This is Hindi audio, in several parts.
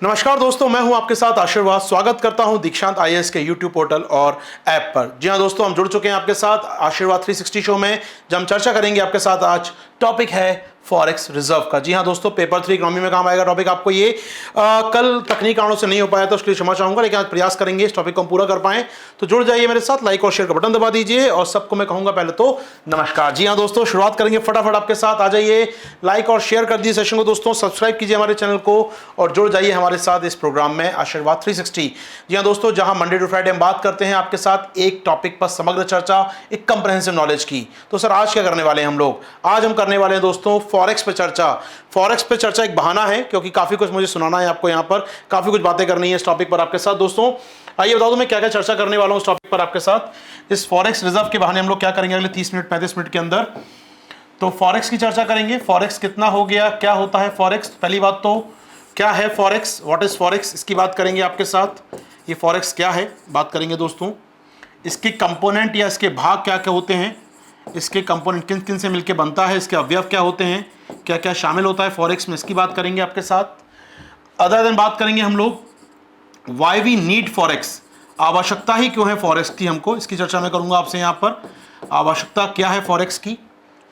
नमस्कार दोस्तों, मैं हूं आपके साथ आशीर्वाद। स्वागत करता हूं दीक्षांत आईएएस के यूट्यूब पोर्टल और ऐप पर। जी हां दोस्तों, हम जुड़ चुके हैं आपके साथ आशीर्वाद 360 शो में, जब हम चर्चा करेंगे आपके साथ। आज टॉपिक है फॉरेक्स रिजर्व का। जी हां दोस्तों, पेपर 3 इकोनॉमी में काम आएगा टॉपिक आपको ये। कल तकनीकी कारणों से नहीं हो पाया तो उसके लिए क्षमा चाहूंगा, लेकिन आज प्रयास करेंगे इस टॉपिक को हम पूरा कर पाएं। तो जुड़ जाइए मेरे साथ, लाइक और शेयर का बटन दबा दीजिए और सबको मैं कहूंगा पहले तो नमस्कार। जी हां दोस्तों, शुरुआत करेंगे फटाफट आपके साथ। आ जाइए, लाइक और शेयर कर दीजिए सेशन को दोस्तों, सब्सक्राइब कीजिए हमारे चैनल को और जुड़ जाइए हमारे साथ इस प्रोग्राम में आशीर्वाद 360। जी हां दोस्तों, जहां मंडे टू फ्राइडे हम बात करते हैं आपके साथ एक टॉपिक पर समग्र चर्चा, एक कंप्रहेंसिव नॉलेज की। तो सर आज क्या करने वाले हैं हम लोग? आज हम करने वाले हैं दोस्तों फॉरेक्स पे चर्चा। फॉरेक्स पे चर्चा एक बहाना है, क्योंकि काफी कुछ मुझे सुनाना है आपको, यहाँ पर काफी कुछ बातें करनी है इस टॉपिक पर आपके साथ दोस्तों। आइए बता दूं मैं क्या क्या चर्चा करने वाला हूं इस टॉपिक पर आपके साथ। इस फॉरेक्स रिजर्व के बहाने हम लोग क्या करेंगे अगले 30 मिनट 35 मिनट के अंदर? तो फॉरेक्स की चर्चा करेंगे। फॉरेक्स कितना हो गया, क्या होता है फॉरेक्स, पहली बात तो क्या है फॉरेक्स, व्हाट इज फॉरेक्स, इसकी बात करेंगे आपके साथ। ये फॉरेक्स क्या है बात करेंगे दोस्तों। इसके कंपोनेंट या इसके भाग क्या क्या होते हैं, इसके कंपोनेंट किन किन से मिलकर बनता है, इसके अवयव क्या होते हैं, क्या क्या शामिल होता है फॉरेक्स में, इसकी बात करेंगे आपके साथ। अदर देन बात करेंगे हम लोग वाई वी नीड फॉरेक्स, आवश्यकता ही क्यों है फॉरेक्स की हमको, इसकी चर्चा मैं करूंगा आपसे यहाँ पर। आवश्यकता क्या है फॉरेक्स की,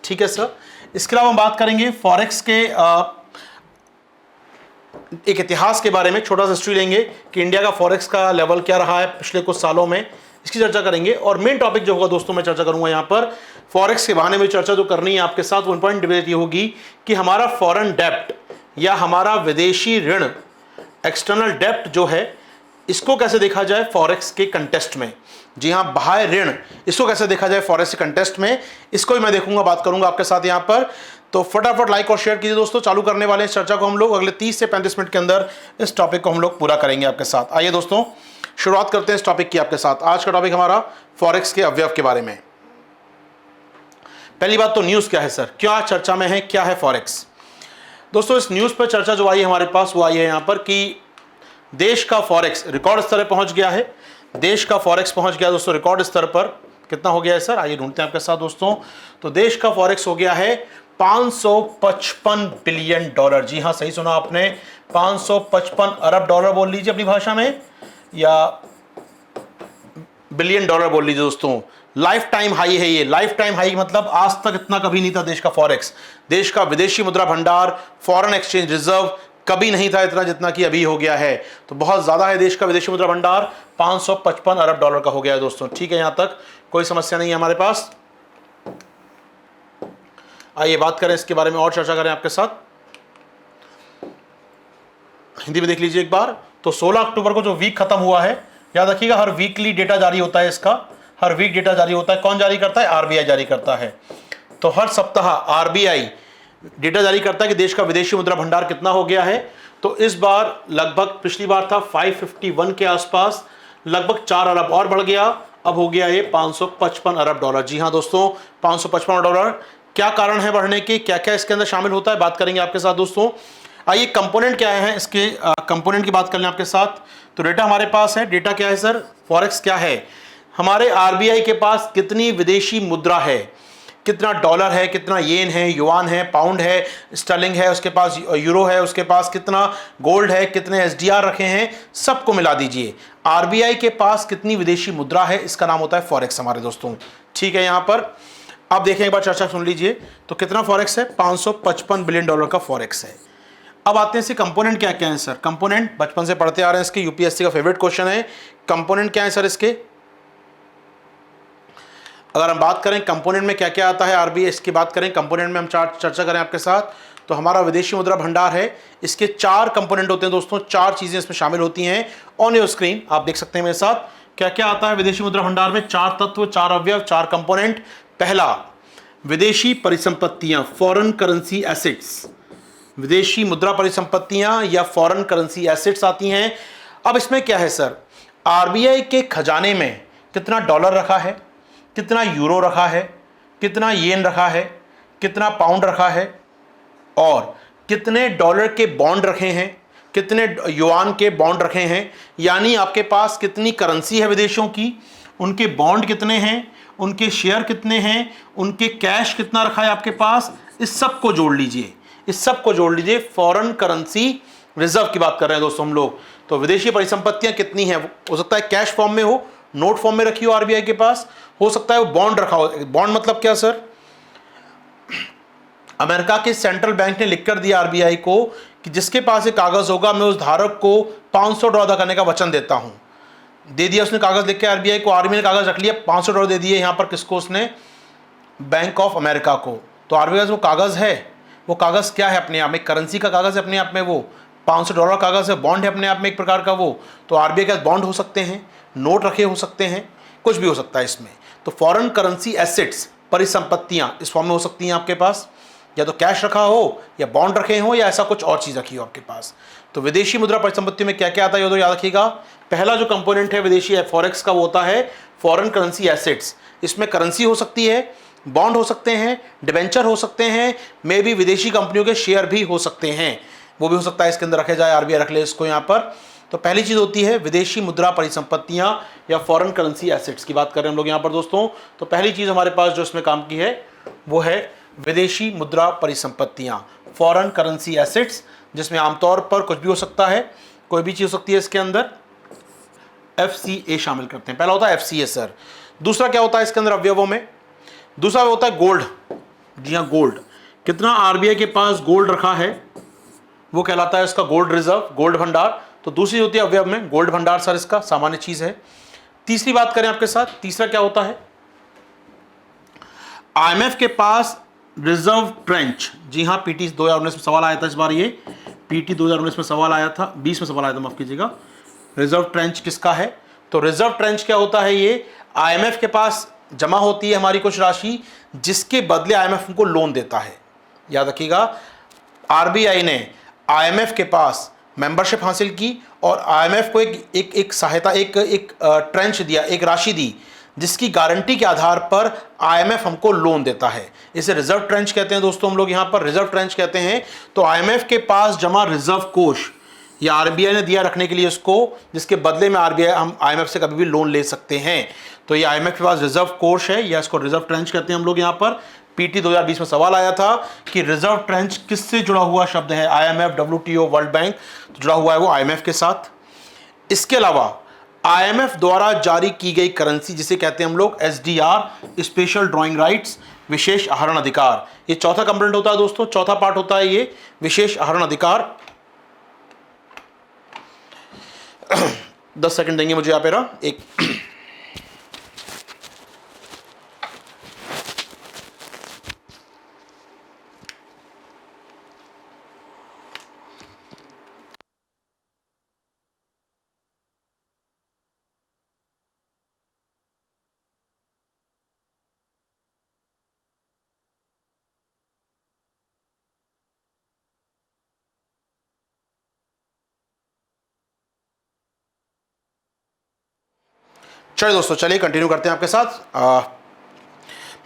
ठीक है सर। इसके अलावा हम बात करेंगे फॉरेक्स के एक इतिहास के बारे में, छोटा सा हिस्ट्री लेंगे कि इंडिया का फॉरेक्स का लेवल क्या रहा है पिछले कुछ सालों में, इसकी चर्चा करेंगे। और मेन टॉपिक जो होगा दोस्तों मैं चर्चा करूंगा यहाँ पर फॉरेक्स के बहाने में चर्चा जो करनी है आपके साथ, वो इंपॉर्टेंट डिबेट ये होगी कि हमारा फॉरेन डेप्ट या हमारा विदेशी ऋण, एक्सटर्नल डेप्ट जो है, इसको कैसे देखा जाए फॉरेक्स के कंटेस्ट में। जी हाँ, बाह्य ऋण, इसको कैसे देखा जाए फॉरेक्स के कंटेस्ट में, इसको भी मैं देखूंगा, बात करूंगा आपके साथ यहाँ पर। तो फटाफट लाइक और शेयर कीजिए दोस्तों। चालू करने वाले इस चर्चा को हम लोग अगले 30 से 35 मिनट के अंदर इस टॉपिक को हम लोग पूरा करेंगे आपके साथ। आइए दोस्तों शुरुआत करते हैं इस टॉपिक की आपके साथ। आज का टॉपिक हमारा फॉरेक्स के अवयव के बारे में। पहली बात तो न्यूज क्या है सर, क्या चर्चा में है, क्या है फॉरेक्स। दोस्तों इस न्यूज पर चर्चा जो आई है हमारे पास, वो आई है यहाँ पर कि देश का फॉरेक्स रिकॉर्ड स्तर पर पहुंच गया है। देश का फॉरेक्स पहुंच गया दोस्तों रिकॉर्ड स्तर पर। कितना हो गया है सर, आइए ढूंढते हैं आपके साथ दोस्तों। तो देश का फॉरेक्स हो गया है 555 बिलियन डॉलर। जी हाँ, सही सुना आपने, 555 अरब डॉलर बोल लीजिए अपनी भाषा में, या बिलियन डॉलर बोल लीजिए दोस्तों। लाइफ टाइम हाई है ये, लाइफ टाइम हाई मतलब आज तक इतना कभी नहीं था देश का फॉरेक्स। देश का विदेशी मुद्रा भंडार, फॉरेन एक्सचेंज रिजर्व कभी नहीं था इतना जितना कि अभी हो गया है। तो बहुत ज्यादा है देश का विदेशी मुद्रा भंडार, 555 अरब डॉलर का हो गया है दोस्तों। ठीक है, यहां तक कोई समस्या नहीं है हमारे पास। आइए बात करें इसके बारे में और चर्चा करें आपके साथ। हिंदी में देख लीजिए एक बार। तो 16 अक्टूबर को जो वीक खत्म हुआ है, याद रखिएगा हर वीकली डेटा जारी होता है इसका, हर वीक डेटा जारी होता है। कौन जारी करता है? आरबीआई जारी करता है। तो हर सप्ताह आरबीआई डेटा जारी करता है कि देश का विदेशी मुद्रा भंडार कितना हो गया है। तो इस बार लगभग, पिछली बार था 551 के आसपास, लगभग 4 अरब और बढ़ गया, अब हो गया ये 555 अरब डॉलर। जी हाँ दोस्तों, 555 डॉलर। क्या कारण है बढ़ने के, क्या क्या इसके अंदर शामिल होता है, बात करेंगे आपके साथ दोस्तों। आइए कंपोनेंट क्या है इसके, कंपोनेंट की बात कर लें आपके साथ। तो डेटा हमारे पास है। डेटा क्या है सर, फॉरेक्स क्या है। हमारे आरबीआई के पास कितनी विदेशी मुद्रा है, कितना डॉलर है, कितना येन है, युआन है, पाउंड है, स्टर्लिंग है, उसके पास यूरो है, उसके पास कितना गोल्ड है, कितने एसडीआर रखे हैं, सबको मिला दीजिए। आरबीआई के पास कितनी विदेशी मुद्रा है, इसका नाम होता है फॉरेक्स हमारे दोस्तों। ठीक है, यहां पर अब देखें एक बार चर्चा सुन लीजिए। तो कितना फॉरेक्स है? 555 बिलियन डॉलर का फॉरेक्स है। अब आते हैं इसके कंपोनेंट क्या क्या है सर। कंपोनेंट बचपन से पढ़ते आ रहे हैं, इसके यूपीएससी का फेवरेट क्वेश्चन है। कंपोनेंट क्या है सर इसके? अगर हम बात करें कंपोनेंट में क्या क्या आता है आरबीआई, इसकी बात करें कंपोनेंट में हम चर्चा करें आपके साथ, तो हमारा विदेशी मुद्रा भंडार है। इसके 4 कंपोनेंट होते हैं दोस्तों, 4 चीजें इसमें शामिल होती हैं। ऑन योर स्क्रीन आप देख सकते हैं मेरे साथ क्या क्या आता है विदेशी मुद्रा भंडार में। 4 तत्व, 4 अवयव, 4 कंपोनेंट। पहला, विदेशी परिसंपत्तियां, फॉरेन करेंसी एसेट्स। विदेशी मुद्रा परिसंपत्तियां या फॉरेन करेंसी एसेट्स आती हैं। अब इसमें क्या है सर, आरबीआई के खजाने में कितना डॉलर रखा है, कितना यूरो रखा है, कितना येन रखा है, कितना पाउंड रखा है, और कितने डॉलर के बॉन्ड रखे हैं, कितने युआन के बॉन्ड रखे हैं। यानी आपके पास कितनी करेंसी है विदेशों की, उनके बॉन्ड कितने हैं, उनके शेयर कितने हैं, उनके कैश कितना रखा है आपके पास, इस सब को जोड़ लीजिए। इस सब को जोड़ लीजिए, फॉरेन करेंसी रिजर्व की बात कर रहे हैं दोस्तों हम लोग। तो विदेशी परिसंपत्तियां कितनी हैं, हो सकता है कैश फॉर्म में हो, नोट फॉर्म में रखी हो आरबीआई के पास, हो सकता है वो बॉन्ड रखा हो। बॉन्ड मतलब क्या सर, अमेरिका के सेंट्रल बैंक ने लिखकर दिया आरबीआई को कि जिसके पास एक कागज होगा मैं उस धारक को $500 अदा करने का वचन देता हूं। दे दिया उसने कागज लिख के आरबीआई को, आरबीआई ने कागज रख लिया, $500 दे दिए यहां पर किसको, उसने बैंक ऑफ अमेरिका को। तो आरबीआई वो कागज है, वो कागज क्या है अपने आप में, करेंसी का कागज है अपने आप में, वो $500 कागज है, बॉन्ड है अपने आप में एक प्रकार का वो। तो आरबीआई के पास बॉन्ड हो सकते हैं, नोट रखे हो सकते हैं, कुछ भी हो सकता है इसमें। तो फॉरेन करेंसी एसेट्स परिसंपत्तियां इस फॉर्म में हो सकती हैं आपके पास, या तो कैश रखा हो या बॉन्ड रखे हो या ऐसा कुछ और चीज रखी हो आपके पास। तो विदेशी मुद्रा परिसंपत्तियों में क्या क्या आता है ये तो याद रखिएगा। पहला जो कंपोनेंट है विदेशी फॉरेक्स का वो होता है फॉरेन करेंसी एसेट्स। इसमें करेंसी हो सकती है, बॉन्ड हो सकते हैं, डिबेंचर हो सकते हैं, मे भी विदेशी कंपनियों के शेयर भी हो सकते हैं, वो भी हो सकता है इसके अंदर रखे जाए, आरबीआई रख ले इसको यहाँ पर। तो पहली चीज होती है विदेशी मुद्रा परिसंपत्तियां या फॉरेन करेंसी एसेट्स की बात कर रहे हैं हम लोग यहाँ पर दोस्तों। तो पहली चीज हमारे पास जो इसमें काम की है वो है विदेशी मुद्रा परिसंपत्तियां, फॉरेन करेंसी एसेट्स, जिसमें आमतौर पर कुछ भी हो सकता है, कोई भी चीज हो सकती है इसके अंदर। एफसीए शामिल करते हैं, पहला होता है एफसीए सर। दूसरा क्या होता है इसके अंदर अवयवों में, दूसरा होता है गोल्ड। जी हाँ, गोल्ड, कितना आरबीआई के पास गोल्ड रखा है वो कहलाता है इसका गोल्ड रिजर्व, गोल्ड भंडार। तो दूसरी होती है अवयव में गोल्ड भंडार सर, इसका सामान्य चीज है। तीसरी बात करें आपके साथ, तीसरा क्या होता है, आईएमएफ के पास रिजर्व ट्रेंच। जी हाँ, पीटी 2019 में सवाल आया था इस बार, ये पीटी 2019 में सवाल आया था, 20 में सवाल आया था माफ कीजिएगा। रिजर्व ट्रेंच किसका है, तो रिजर्व ट्रेंच क्या होता है, ये आईएमएफ के पास जमा होती है हमारी कुछ राशि, जिसके बदले आईएमएफ हमको लोन देता है। याद रखिएगा, आरबीआई ने आईएमएफ के पास मेंबरशिप हासिल की और आईएमएफ को एक सहायता, एक ट्रेंच दिया, एक राशि दी, जिसकी गारंटी के आधार पर आईएमएफ हमको लोन देता है। इसे रिजर्व ट्रेंच कहते हैं दोस्तों हम लोग यहाँ पर, रिजर्व ट्रेंच कहते हैं। तो आईएमएफ के पास जमा रिजर्व कोष, या आरबीआई ने दिया रखने के लिए इसको, जिसके बदले में आरबीआई हम आईएमएफ से कभी भी लोन ले सकते हैं। तो ये आईएमएफ के पास रिजर्व कोष है, या इसको रिजर्व ट्रेंच कहते हैं हम लोग यहाँ पर। पीटी 2020 में सवाल आया था कि रिजर्व ट्रेंच किससे जुड़ा हुआ शब्द है, आईएमएफ, डब्ल्यूटीओ, वर्ल्ड बैंक, तो जुड़ा हुआ है वो आईएमएफ के साथ। इसके अलावा आईएमएफ द्वारा जारी की गई करेंसी, जिसे कहते हैं हम लोग एसडीआर, स्पेशल ड्राइंग राइट्स, विशेष आहरण अधिकार, ये चौथा कंपोनेंट होता है दोस्तों, चौथा पार्ट होता है ये विशेष आहरण अधिकार। 10 सेकंड देंगे मुझे यहाँ पे ना, एक चलिए दोस्तों, चलिए कंटिन्यू करते हैं आपके साथ।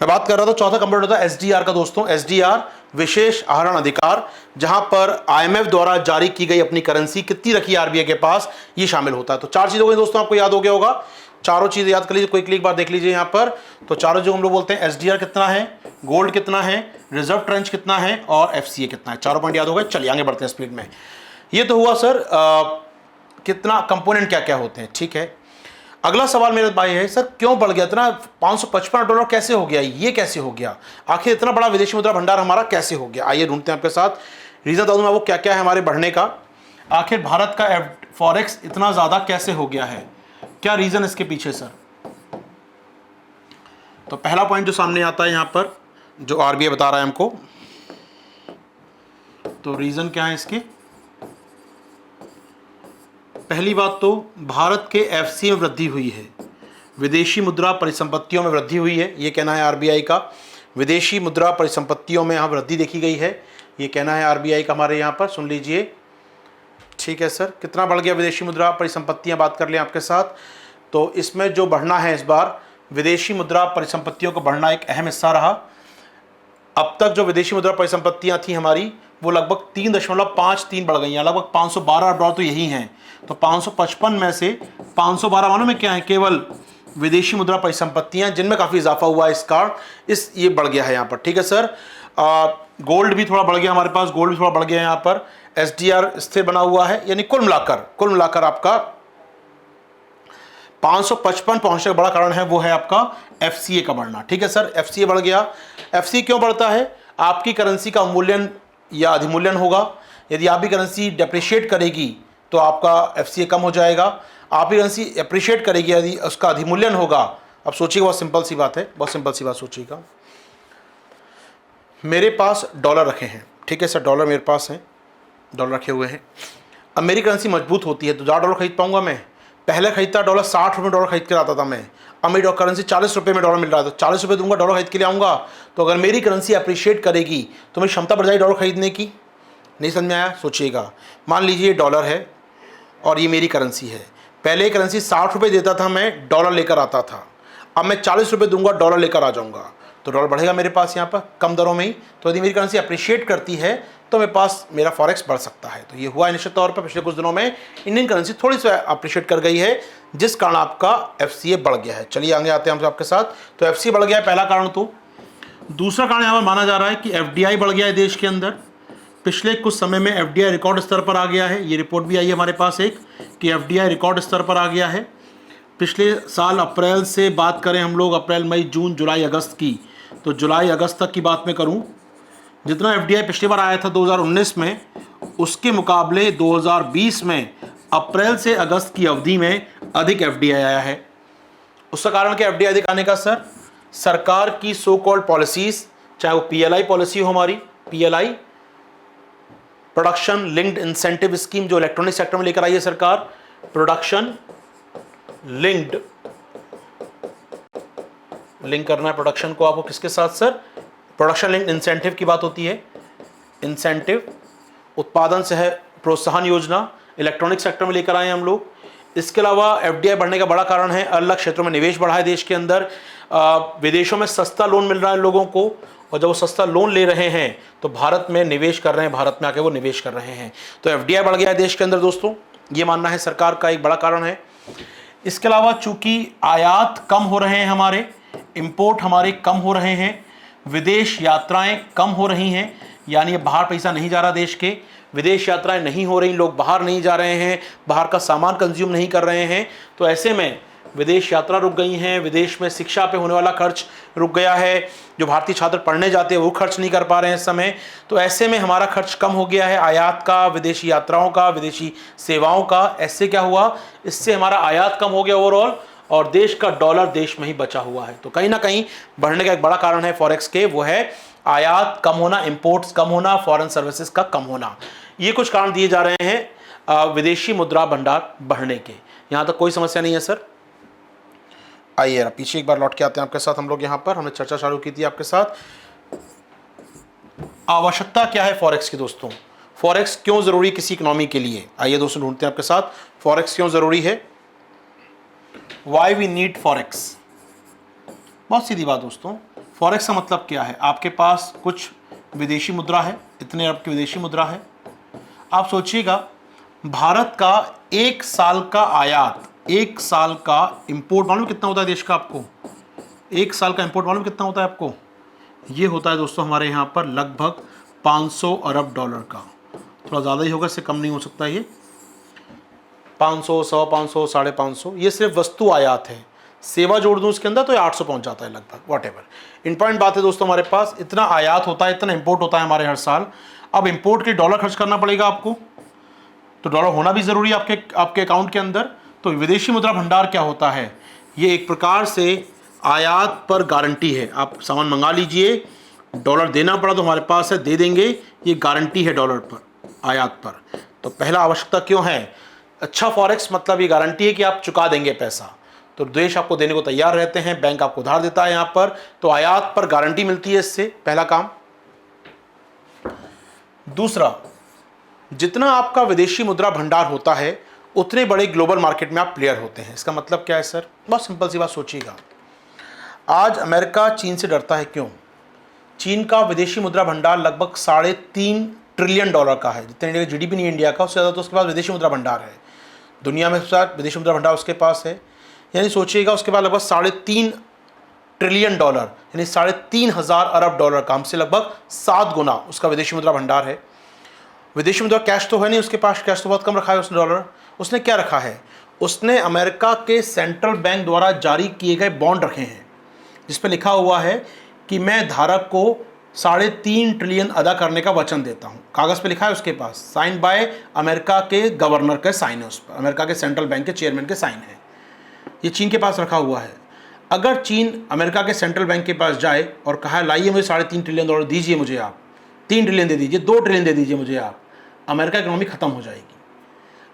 मैं बात कर रहा था चौथा कंपोनेंट होता है एसडीआर का दोस्तों, एसडीआर विशेष आहरण अधिकार, जहां पर आईएमएफ द्वारा जारी की गई अपनी करेंसी कितनी रखी है आरबीआई के पास, ये शामिल होता है। तो चार चीज हो गई दोस्तों, आपको याद हो गया होगा, चारों चीजें याद कर लीजिए, कोई क्लिक बार देख लीजिए यहाँ पर। तो चारों जो हम लोग बोलते हैं, एसडीआर कितना है, गोल्ड कितना है, रिजर्व ट्रेंच कितना है और एफसीए कितना है, चारों पॉइंट याद हो गए। चलिए आगे बढ़ते हैं स्पीड में। ये तो हुआ सर कितना कंपोनेंट क्या क्या होते हैं, ठीक है। अगला सवाल मेरे भाई है, सर क्यों बढ़ गया इतना, $555 कैसे हो गया, ये कैसे हो गया, आखिर इतना बड़ा विदेशी मुद्रा भंडार हमारा कैसे हो गया। आइए ढूंढते हैं आपके साथ रीजन, बता दूं मैं वो क्या क्या है हमारे बढ़ने का। आखिर भारत का फॉरेक्स इतना ज्यादा कैसे हो गया है, क्या रीजन इसके पीछे सर। तो पहला पॉइंट जो सामने आता है यहाँ पर, जो आरबीआई बता रहा है हमको, तो रीजन क्या है इसके। पहली बात तो भारत के एफसी में वृद्धि हुई है, विदेशी मुद्रा परिसंपत्तियों में वृद्धि हुई है, ये कहना है आरबीआई का। विदेशी मुद्रा परिसंपत्तियों में यहाँ वृद्धि देखी गई है, ये कहना है आरबीआई का हमारे यहाँ पर, सुन लीजिए। ठीक है सर, कितना बढ़ गया विदेशी मुद्रा परिसंपत्तियाँ, बात कर लें आपके साथ। तो इसमें जो बढ़ना है इस बार, विदेशी मुद्रा परिसंपत्तियों को बढ़ना एक अहम हिस्सा रहा। अब तक जो विदेशी मुद्रा परिसंपत्तियाँ थी हमारी, वो लगभग 3.53 बढ़ गई हैं, लगभग $512 तो यही हैं। तो 555 में से 512 मानो में क्या है, केवल विदेशी मुद्रा परिसंपत्तियां, जिनमें काफ़ी इजाफा हुआ है इस कारण, ये बढ़ गया है यहाँ पर। ठीक है सर, गोल्ड भी थोड़ा बढ़ गया हमारे पास, गोल्ड भी थोड़ा बढ़ गया यहाँ पर। SDR स्थिर बना हुआ है, यानी कुल मिलाकर आपका 555 पहुंचने का बड़ा कारण है वो है आपका FCA का बढ़ना। ठीक है सर, FCA बढ़ गया। FCA क्यों बढ़ता है? आपकी करेंसी का अवमूल्यन या अधिमूल्यन होगा। यदि आपकी करेंसी डेप्रिशिएट करेगी तो आपका FCA कम हो जाएगा। आपकी करेंसी एप्रिशिएट करेगी यदि उसका अधिमूल्यन होगा। अब सोचिएगा, बहुत सिंपल सी बात है, बहुत सिंपल सी बात सोचिएगा। मेरे पास डॉलर रखे हैं, ठीक है सर, डॉलर मेरे पास हैं, डॉलर रखे हुए हैं। अब मेरी करेंसी मजबूत होती है तो ज़्यादा डॉलर खरीद पाऊंगा मैं। पहले खरीदता डॉलर 60 रुपये डॉलर खरीद के आता था मैं। अब मेरी करेंसी 40 रुपये में डॉलर मिल रहा था, 40 रुपये दूंगा डॉलर खरीद के लिए आऊँगा। तो अगर मेरी करेंसी अप्रिशिएट करेगी तो मेरी क्षमता बढ़ जाएगी डॉलर खरीदने की। नहीं समझ में आया? सोचिएगा, मान लीजिए डॉलर है और ये मेरी करेंसी है। पहले करेंसी 60 रुपये देता था मैं, डॉलर लेकर आता था। अब मैं 40 रुपये दूंगा, डॉलर लेकर आ जाऊँगा, तो डॉलर बढ़ेगा मेरे पास यहाँ पर कम दरों में ही। तो यदि मेरी करेंसी अप्रिशिएट करती है तो मेरे पास मेरा फॉरेक्स बढ़ सकता है। तो ये हुआ है निश्चित तौर पर। पिछले कुछ दिनों में इंडियन करेंसी थोड़ी सी अप्रिशिएट कर गई है, जिस कारण आपका FCA बढ़ गया है। चलिए आगे आते हैं हम आपके साथ। तो FCA बढ़ गया है, पहला कारण। तो दूसरा कारण यहाँ पर माना जा रहा है कि FDI बढ़ गया है देश के अंदर। पिछले कुछ समय में FDI रिकॉर्ड स्तर पर आ गया है। ये रिपोर्ट भी आई है हमारे पास एक, कि FDI रिकॉर्ड स्तर पर आ गया है। पिछले साल अप्रैल से बात करें हम लोग, अप्रैल मई जून जुलाई अगस्त की, तो जुलाई अगस्त तक की बात मैं करूं, जितना FDI पिछली बार आया था 2019 में, उसके मुकाबले 2020 में अप्रैल से अगस्त की अवधि में अधिक FDI आया है। उसका कारण क्या FDI अधिक आने का सर? सरकार की सो कॉल्ड पॉलिसीज, चाहे वो PLI पॉलिसी हो हमारी, PLI production linked incentive scheme, जो इलेक्ट्रॉनिक सेक्टर में लेकर आई है सरकार। प्रोडक्शन लिंक्ड, लिंक करना है प्रोडक्शन को आपको किसके साथ सर? प्रोडक्शन लिंक्ड इंसेंटिव की बात होती है। इंसेंटिव, उत्पादन सह प्रोत्साहन योजना इलेक्ट्रॉनिक सेक्टर में लेकर आए हम लोग। इसके अलावा FDI बढ़ने का बड़ा कारण है अलग क्षेत्रों में निवेश बढ़ा है देश के अंदर। विदेशों में सस्ता लोन मिल रहा है लोगों को, और जब वो सस्ता लोन ले रहे हैं तो भारत में निवेश कर रहे हैं, भारत में आके वो निवेश कर रहे हैं। तो FDI बढ़ गया है देश के अंदर दोस्तों, ये मानना है सरकार का एक बड़ा कारण है। इसके अलावा चूंकि आयात कम हो रहे हैं हमारे, इंपोर्ट हमारे कम हो रहे हैं, विदेश यात्राएं कम हो रही हैं, यानी बाहर पैसा नहीं जा रहा देश के, विदेश यात्राएं नहीं हो रही, लोग बाहर नहीं जा रहे हैं, बाहर का सामान कंज्यूम नहीं कर रहे हैं। तो ऐसे में विदेश यात्रा रुक गई हैं, विदेश में शिक्षा पे होने वाला खर्च रुक गया है, जो भारतीय छात्र पढ़ने जाते हैं वो खर्च नहीं कर पा रहे हैं इस समय। तो ऐसे में हमारा खर्च कम हो गया है, आयात का, विदेशी यात्राओं का, विदेशी सेवाओं का। ऐसे क्या हुआ? इससे हमारा आयात कम हो गया ओवरऑल, और देश का डॉलर देश में ही बचा हुआ है। तो कहीं ना कहीं बढ़ने का एक बड़ा कारण है फॉरेक्स के, वो है आयात कम होना, इंपोर्ट्स कम होना, फॉरेन सर्विसेज का कम होना। ये कुछ कारण दिए जा रहे हैं विदेशी मुद्रा भंडार बढ़ने के। यहाँ तक कोई समस्या नहीं है सर। आइए पीछे एक बार लौट के आते हैं आपके साथ हम लोग। यहाँ पर हमने चर्चा चालू की थी आपके साथ, आवश्यकता क्या है फॉरेक्स की दोस्तों, फॉरेक्स क्यों जरूरी किसी इकोनॉमी के लिए। आइए दोस्तों ढूंढते हैं आपके साथ फॉरेक्स क्यों जरूरी है। Why we need forex. बहुत सीधी बात दोस्तों, फॉरेक्स का मतलब क्या है? आपके पास कुछ विदेशी मुद्रा है, इतने अरब की विदेशी मुद्रा है। आप सोचिएगा, भारत का एक साल का आयात, एक साल का इंपोर्ट मालूम कितना होता है देश का आपको? एक साल का इंपोर्ट मालूम कितना होता है आपको? ये होता है दोस्तों हमारे यहाँ पर लगभग 500 अरब डॉलर का। थोड़ा ज़्यादा ही होगा, इससे कम नहीं हो सकता। ये 500, 100, 500, 550, ये सिर्फ वस्तु आयात है। सेवा जोड़ दूँ उसके अंदर तो ये 800 पहुँच जाता है लगभग, वॉट एवर। इंपॉर्टेंट बात है दोस्तों, हमारे पास इतना आयात होता है, इतना इंपोर्ट होता है हमारे हर साल। अब इंपोर्ट के डॉलर खर्च करना पड़ेगा आपको, तो डॉलर होना भी ज़रूरी है आपके अकाउंट के अंदर। तो विदेशी मुद्रा भंडार क्या होता है? ये एक प्रकार से आयात पर गारंटी है। आप सामान मंगा लीजिए, डॉलर देना पड़ा तो हमारे पास है, दे देंगे, ये गारंटी है डॉलर पर, आयात पर। तो पहला आवश्यकता क्यों है? अच्छा फॉरेक्स मतलब ये गारंटी है कि आप चुका देंगे पैसा, तो देश आपको देने को तैयार रहते हैं, बैंक आपको उधार देता है यहाँ पर, तो आयात पर गारंटी मिलती है इससे, पहला काम। दूसरा, जितना आपका विदेशी मुद्रा भंडार होता है उतने बड़े ग्लोबल मार्केट में आप प्लेयर होते हैं। इसका मतलब क्या है सर? बहुत सिंपल सी बात सोचिएगा, आज अमेरिका चीन से डरता है, क्यों? चीन का विदेशी मुद्रा भंडार लगभग 3.5 ट्रिलियन डॉलर का है, जितने इंडिया का GDP नहीं इंडिया का, उससे ज़्यादा तो उसके पास विदेशी मुद्रा भंडार है। दुनिया में सबसे विदेशी मुद्रा भंडार उसके पास है, यानी सोचिएगा उसके पास लगभग 3.5 ट्रिलियन डॉलर, यानी 3,500 अरब डॉलर का, हमसे लगभग 7 गुना उसका विदेशी मुद्रा भंडार है। विदेशी मुद्रा कैश तो है नहीं उसके पास, कैश तो बहुत कम रखा है उसने डॉलर। उसने क्या रखा है, उसने अमेरिका के सेंट्रल बैंक द्वारा जारी किए गए बॉन्ड रखे हैं, जिस पर लिखा हुआ है कि मैं धारक को 3.5 ट्रिलियन अदा करने का वचन देता हूँ। कागज़ पे लिखा है उसके पास, साइन बाय अमेरिका के गवर्नर का साइन है उस पर, अमेरिका के सेंट्रल बैंक के चेयरमैन के साइन है। ये चीन के पास रखा हुआ है। अगर चीन अमेरिका के सेंट्रल बैंक के पास जाए और कहा लाइए मुझे 3.5 ट्रिलियन डॉलर दीजिए, मुझे आप 3 ट्रिलियन दे दीजिए, 2 ट्रिलियन दे दीजिए मुझे आप, अमेरिका इकोनॉमी ख़त्म हो जाएगी।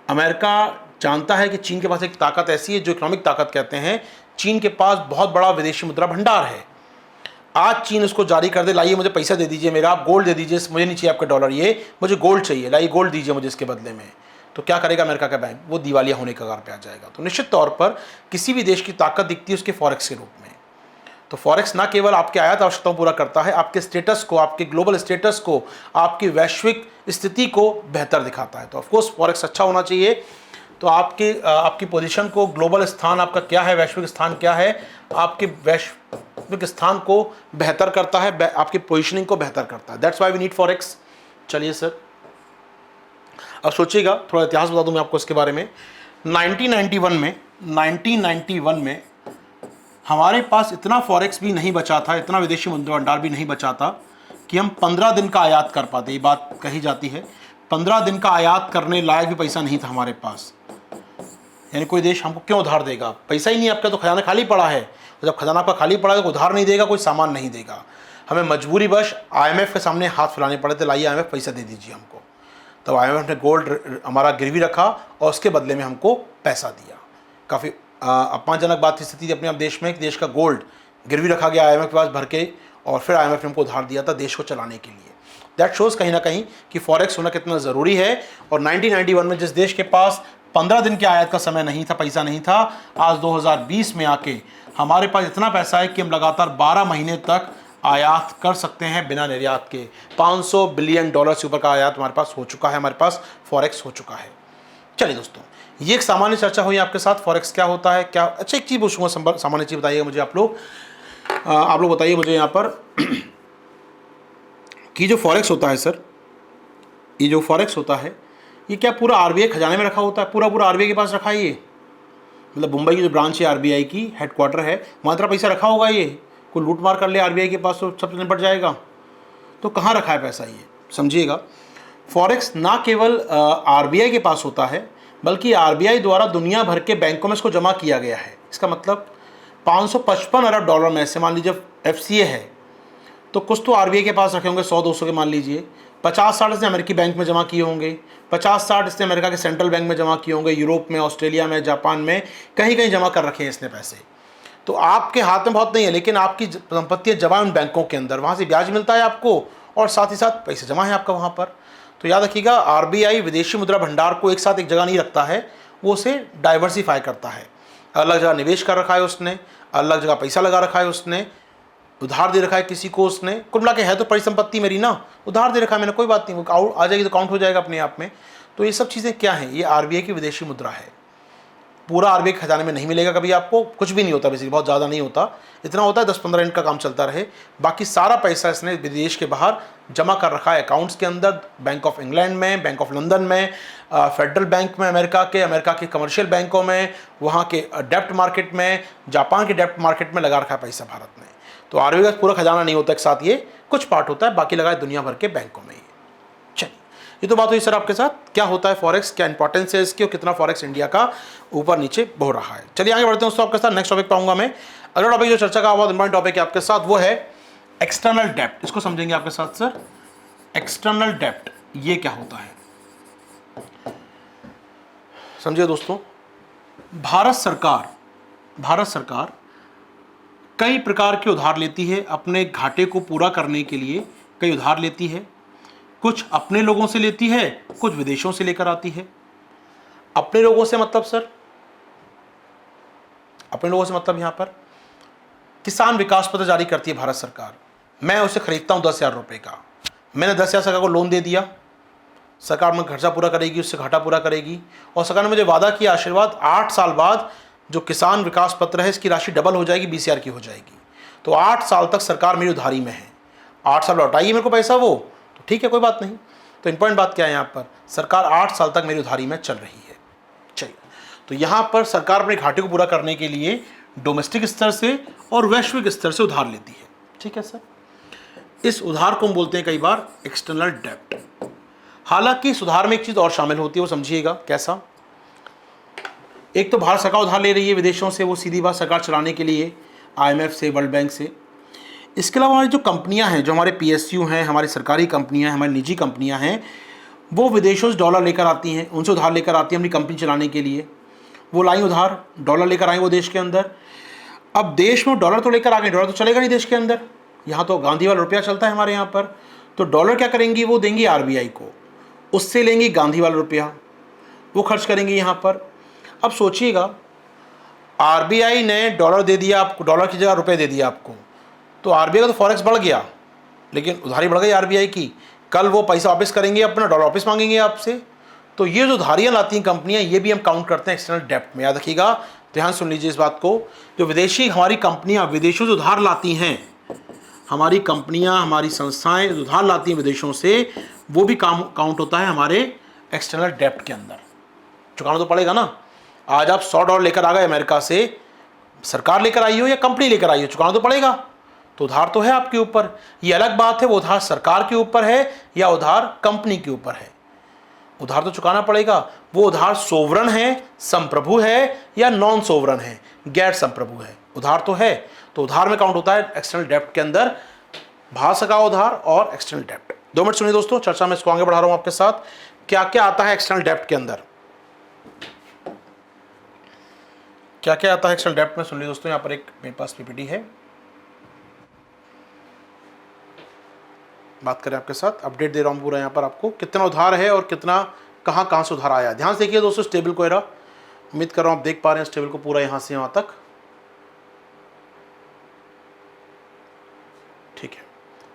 अमेरिका जानता है कि चीन के पास एक ताकत ऐसी है जो इकोनॉमिक ताकत कहते हैं। चीन के पास बहुत बड़ा विदेशी मुद्रा भंडार है। आज चीन उसको जारी कर दे, लाइए मुझे पैसा दे दीजिए मेरा, आप गोल्ड दे दीजिए, मुझे नहीं चाहिए आपका डॉलर, ये मुझे गोल्ड चाहिए, लाइए गोल्ड दीजिए मुझे इसके बदले में। तो क्या करेगा अमेरिका का बैंक, वो दिवालिया होने के कगार पे आ जाएगा। तो निश्चित तौर पर किसी भी देश की ताकत दिखती है उसके फॉरेक्स के रूप में। तो फॉरेक्स ना केवल आपके आयात आवश्यकताओं पूरा करता है, आपके स्टेटस को, आपके ग्लोबल स्टेटस को, आपकी वैश्विक स्थिति को बेहतर दिखाता है। तो ऑफकोर्स फॉरेक्स अच्छा होना चाहिए। तो आपकी पोजीशन को, ग्लोबल स्थान आपका क्या है, वैश्विक स्थान क्या है, आपके वैश्विक स्थान को बेहतर करता है, आपकी पोजीशनिंग को बेहतर करता है। That's why we need forex. चलिए सर, अब सोचिएगा, थोड़ा इतिहास बता दूं मैं आपको इसके बारे में। 1991 में हमारे पास इतना फॉरेक्स भी नहीं बचा था, इतना विदेशी मुद्रा भंडार भी नहीं बचा था कि हम 15 दिन का आयात कर पाते। ये बात कही जाती है, 15 दिन का आयात करने लायक भी पैसा नहीं था हमारे पास। यानी कोई देश हमको क्यों उधार देगा, पैसा ही नहीं, आपका तो खजाना खाली पड़ा है। तो जब खजाना आपका खाली पड़ा है तो उधार नहीं देगा, कोई सामान नहीं देगा। हमें मजबूरीवश IMF के सामने हाथ फैलाने पड़े थे, लाइए IMF पैसा दे दीजिए हमको। तब IMF ने गोल्ड हमारा गिरवी रखा और उसके बदले में हमको पैसा दिया। काफ़ी अपमानजनक बात की स्थिति थी अपने आप देश में कि देश का गोल्ड गिरवी रखा गया IMF के पास भर के, और फिर IMF ने हमको उधार दिया था देश को चलाने के लिए। दैट शोज़ कहीं ना कहीं कि फॉरेक्स होना कितना ज़रूरी है। और 1991 में जिस देश के पास 15 दिन के आयात का समय नहीं था, पैसा नहीं था, आज 2020 में आके हमारे पास इतना पैसा है कि हम लगातार 12 महीने तक आयात कर सकते हैं बिना निर्यात के। 500 बिलियन डॉलर से ऊपर का आयात हमारे पास हो चुका है, हमारे पास फॉरेक्स हो चुका है। चलिए दोस्तों, ये एक सामान्य चर्चा हुई आपके साथ, फॉरेक्स क्या होता है, क्या। अच्छा, एक चीज़ पूछूंगा, सामान्य चीज़ बताइएगा मुझे आप लोग बताइए मुझे यहाँ पर कि जो फॉरेक्स होता है सर, ये जो फॉरेक्स होता है ये क्या पूरा RBI खजाने में रखा होता है, पूरा RBI के पास रखा है ये? मतलब मुंबई की जो ब्रांच है RBI की, हेडक्वार्टर है, वहाँ इतना पैसा रखा होगा, ये कोई लूट मार कर ले RBI के पास तो सब निपट जाएगा। तो कहाँ रखा है पैसा, ये समझिएगा। फॉरेक्स ना केवल RBI के पास होता है, बल्कि RBI द्वारा दुनिया भर के बैंकों में इसको जमा किया गया है। इसका मतलब 555 अरब डॉलर में से मान लीजिए FCA है तो कुछ तो RBI के पास रखे होंगे, 100-200 के मान लीजिए। 50-60 इसने अमेरिकी बैंक में जमा किए होंगे, 50-60 इसने अमेरिका के सेंट्रल बैंक में जमा किए होंगे, यूरोप में, ऑस्ट्रेलिया में, जापान में, कहीं कहीं जमा कर रखे हैं इसने पैसे। तो आपके हाथ में बहुत नहीं है, लेकिन आपकी संपत्ति जमा है उन बैंकों के अंदर, वहाँ से ब्याज मिलता है आपको और साथ ही साथ पैसे जमा है आपका वहाँ पर। तो याद रखिएगा, RBI विदेशी मुद्रा भंडार को एक साथ एक जगह नहीं रखता है, वो उसे डाइवर्सिफाई करता है। अलग जगह निवेश कर रखा है उसने, अलग जगह पैसा लगा रखा है उसने, उधार दे रखा है किसी को उसने। कुल मिला के है तो परिसंपत्ति मेरी ना, उधार दे रखा है मैंने, कोई बात नहीं, वो आ जाएगी तो काउंट हो जाएगा अपने आप में। तो ये सब चीज़ें क्या हैं, ये RBI की विदेशी मुद्रा है। पूरा RBI के खजाने में नहीं मिलेगा कभी आपको, कुछ भी नहीं होता, बेसिकली बहुत ज़्यादा नहीं होता, इतना होता है 10-15 दिन का काम चलता रहे। बाकी सारा पैसा इसने विदेश के बाहर जमा कर रखा है अकाउंट्स के अंदर, बैंक ऑफ इंग्लैंड में, बैंक ऑफ लंदन में, फेडरल बैंक में अमेरिका के कमर्शियल बैंकों में, वहाँ के डेप्ट मार्केट में, जापान के डेप्ट मार्केट में लगा रखा है पैसा भारत में। तो RBI का पूरा खजाना नहीं होता एक साथ, ये कुछ पार्ट होता है, बाकी लगा है दुनिया भर के बैंकों में। चलिए, ये तो बात हुई सर आपके साथ क्या होता है फॉरेक्स, क्या इंपॉर्टेंस है इसकी और कितना फॉरेक्स इंडिया का ऊपर नीचे हो रहा है। चलिए आगे बढ़ते हैं दोस्तों आपके साथ। नेक्स्ट टॉपिक पाऊंगा मैं। अगला टॉपिक जो चर्चा का बहुत इंपॉर्टेंट टॉपिक है आपके साथ, वो है एक्सटर्नल डेप्ट। इसको समझेंगे आपके साथ सर, एक्सटर्नल डेप्ट ये क्या होता है समझिए दोस्तों। भारत सरकार कई प्रकार के उधार लेती है, अपने घाटे को पूरा करने के लिए कई उधार लेती है। कुछ अपने लोगों से लेती है, कुछ विदेशों से लेकर आती है। अपने लोगों से मतलब सर, अपने लोगों से मतलब यहां पर किसान विकास पत्र जारी करती है भारत सरकार। मैं उसे खरीदता हूं 10,000 रुपये का, मैंने 10,000 सरकार को लोन दे दिया, सरकार में खर्चा पूरा करेगी, उससे घाटा पूरा करेगी। और सरकार ने मुझे वादा किया आशीर्वाद 8 साल बाद जो किसान विकास पत्र है इसकी राशि डबल हो जाएगी, 20,000 की हो जाएगी। तो 8 साल तक सरकार मेरी उधारी में है, 8 साल लौटाइए मेरे को पैसा वो, तो ठीक है कोई बात नहीं। तो इंपॉर्टेंट बात क्या है यहाँ पर, सरकार 8 साल तक मेरी उधारी में चल रही है। चलिए, तो यहाँ पर सरकार अपने घाटे को पूरा करने के लिए डोमेस्टिक स्तर से और वैश्विक स्तर से उधार लेती है। ठीक है सर, इस उधार को हम बोलते हैं कई बार एक्सटर्नल डेब्ट। हालांकि इस उधार में एक चीज़ और शामिल होती है, वो समझिएगा कैसा। एक तो भारत सरकार उधार ले रही है विदेशों से, वो सीधी बात सरकार चलाने के लिए IMF से, वर्ल्ड बैंक से। इसके अलावा हमारी जो कंपनियां हैं, जो हमारे PSU हैं, हमारी सरकारी कंपनियां हैं, हमारी निजी कंपनियां हैं, वो विदेशों से डॉलर लेकर आती हैं, उनसे उधार लेकर आती हैं अपनी कंपनी चलाने के लिए। वो लाई उधार, डॉलर लेकर आए वो देश के अंदर। अब देश में डॉलर तो लेकर आ गए, डॉलर तो चलेगा नहीं देश के अंदर, यहाँ तो गांधी वाला रुपया चलता है हमारे यहाँ पर। तो डॉलर क्या करेंगी, वो देंगी RBI को, उससे लेंगी गांधी वाला रुपया, वो खर्च करेंगे यहाँ पर। अब सोचिएगा, RBI ने डॉलर दे दिया आपको, डॉलर की जगह रुपए दे दिया आपको, तो RBI का तो फॉरेक्स बढ़ गया, लेकिन उधारी बढ़ गई RBI की। कल वो पैसा वापस करेंगे, अपना डॉलर वापस मांगेंगे आपसे। तो ये जो उधारियाँ लाती हैं कंपनियाँ, ये भी हम काउंट करते हैं एक्सटर्नल डेब्ट में। याद रखिएगा, ध्यान सुन लीजिए इस बात को। जो विदेशी हमारी कंपनियाँ विदेशों से उधार लाती हैं, हमारी कंपनियाँ, हमारी संस्थाएं उधार लाती हैं विदेशों से, वो भी काउंट होता है हमारे एक्सटर्नल डेब्ट के अंदर। चुकाना तो पड़ेगा ना। आज आप $100 लेकर आ गए अमेरिका से, सरकार लेकर आई हो या कंपनी लेकर आई हो, चुकाना तो पड़ेगा। तो उधार तो है आपके ऊपर। ये अलग बात है वो उधार सरकार के ऊपर है या उधार कंपनी के ऊपर है, उधार तो चुकाना पड़ेगा। वो उधार सोवरन है, संप्रभु है, या नॉन सोवरन है, गैर संप्रभु है, उधार तो है। तो उधार में काउंट होता है एक्सटर्नल डेब्ट के अंदर, भारत सरकार उधार और एक्सटर्नल डेब्ट। 2 मिनट सुनिए दोस्तों, चर्चा में इसको आगे बढ़ा रहा हूं आपके साथ। क्या क्या आता है एक्सटर्नल डेब्ट के अंदर, क्या क्या आता है एक्सटर्नल डेब्ट में, सुन लीजिए दोस्तों। यहाँ पर एक मेरे पास PPT है, बात करें आपके साथ, अपडेट दे रहा हूँ पूरा यहाँ पर आपको, कितना उधार है और कितना कहाँ से उधार आया। ध्यान से देखिए दोस्तों इस टेबल को, एरा उम्मीद कर रहा हूँ आप देख पा रहे हैं इस टेबल को पूरा यहाँ से यहाँ तक। ठीक है,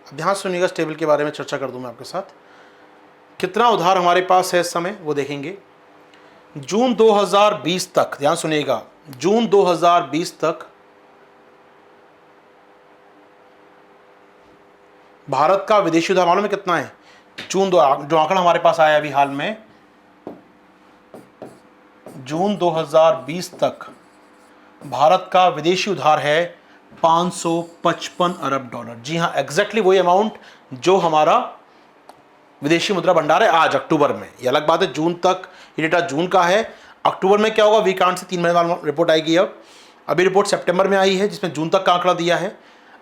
अब ध्यान सुनिएगा, इस टेबल के बारे में चर्चा कर दूँ मैं आपके साथ। कितना उधार हमारे पास है इस समय वो देखेंगे। जून 2020 तक, ध्यान सुनिएगा, जून 2020 तक भारत का विदेशी उधार मालूम है कितना है? जो आंकड़ा हमारे पास आया अभी हाल में, जून 2020 तक भारत का विदेशी उधार है $555 अरब। जी हाँ, एग्जैक्टली वही अमाउंट जो हमारा विदेशी मुद्रा भंडार है आज अक्टूबर में। ये अलग बात है, जून तक ये डेटा जून का है। अक्टूबर में क्या होगा, वीकांत से 3 महीने बाद रिपोर्ट आएगी। अभी रिपोर्ट सितंबर में आई है जिसमें जून तक का आंकड़ा दिया है।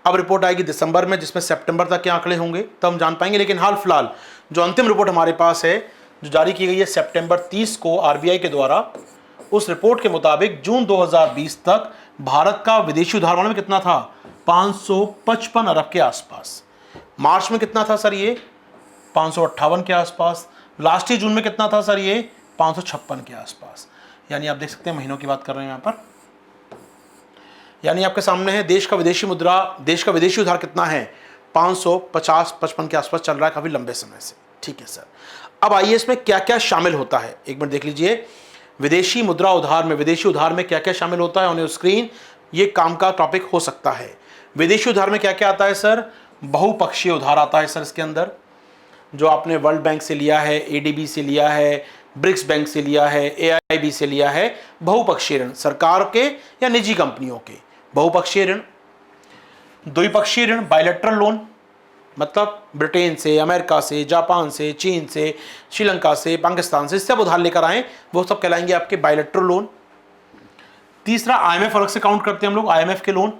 अब रिपोर्ट आएगी दिसंबर में जिसमें सितंबर तक के आंकड़े होंगे, तब हम जान पाएंगे। लेकिन हाल फिलहाल जो अंतिम रिपोर्ट हमारे पास है, जो जारी की गई है सितंबर 30 को RBI के द्वारा, उस रिपोर्ट के मुताबिक जून 2020 तक भारत का विदेशी उधार मालूम कितना था? 555 अरब के आसपास। मार्च में कितना था सर? ये 558 के आसपास। लास्ट ही जून में कितना था सर? ये 556 के आसपास। यानी आप देख सकते हैं महीनों की बात कर रहे हैं यहाँ पर। यानी आपके सामने है देश का विदेशी मुद्रा, देश का विदेशी उधार कितना है? 550-55 के आसपास चल रहा है काफ़ी लंबे समय से। ठीक है सर, अब आइए इसमें क्या क्या शामिल होता है, एक मिनट देख लीजिए। विदेशी मुद्रा उधार में, विदेशी उधार में क्या क्या शामिल होता है ऑन योर स्क्रीन, ये काम का टॉपिक हो सकता है। विदेशी उधार में क्या क्या आता है सर? बहुपक्षीय उधार आता है सर इसके अंदर, जो आपने वर्ल्ड बैंक से लिया है, ADB से लिया है, ब्रिक्स बैंक से लिया है, AIIB से लिया है। बहुपक्षीय ऋण, सरकार के या निजी कंपनियों के बहुपक्षीय ऋण। द्विपक्षीय ऋण, बायलैटरल लोन, मतलब ब्रिटेन से, अमेरिका से, जापान से, चीन से, श्रीलंका से, पाकिस्तान से, सब उधार लेकर आए, वो सब कहलाएंगे आपके बायलैटरल लोन। तीसरा IMF अलग से काउंट करते हैं हम लोग, IMF के लोन,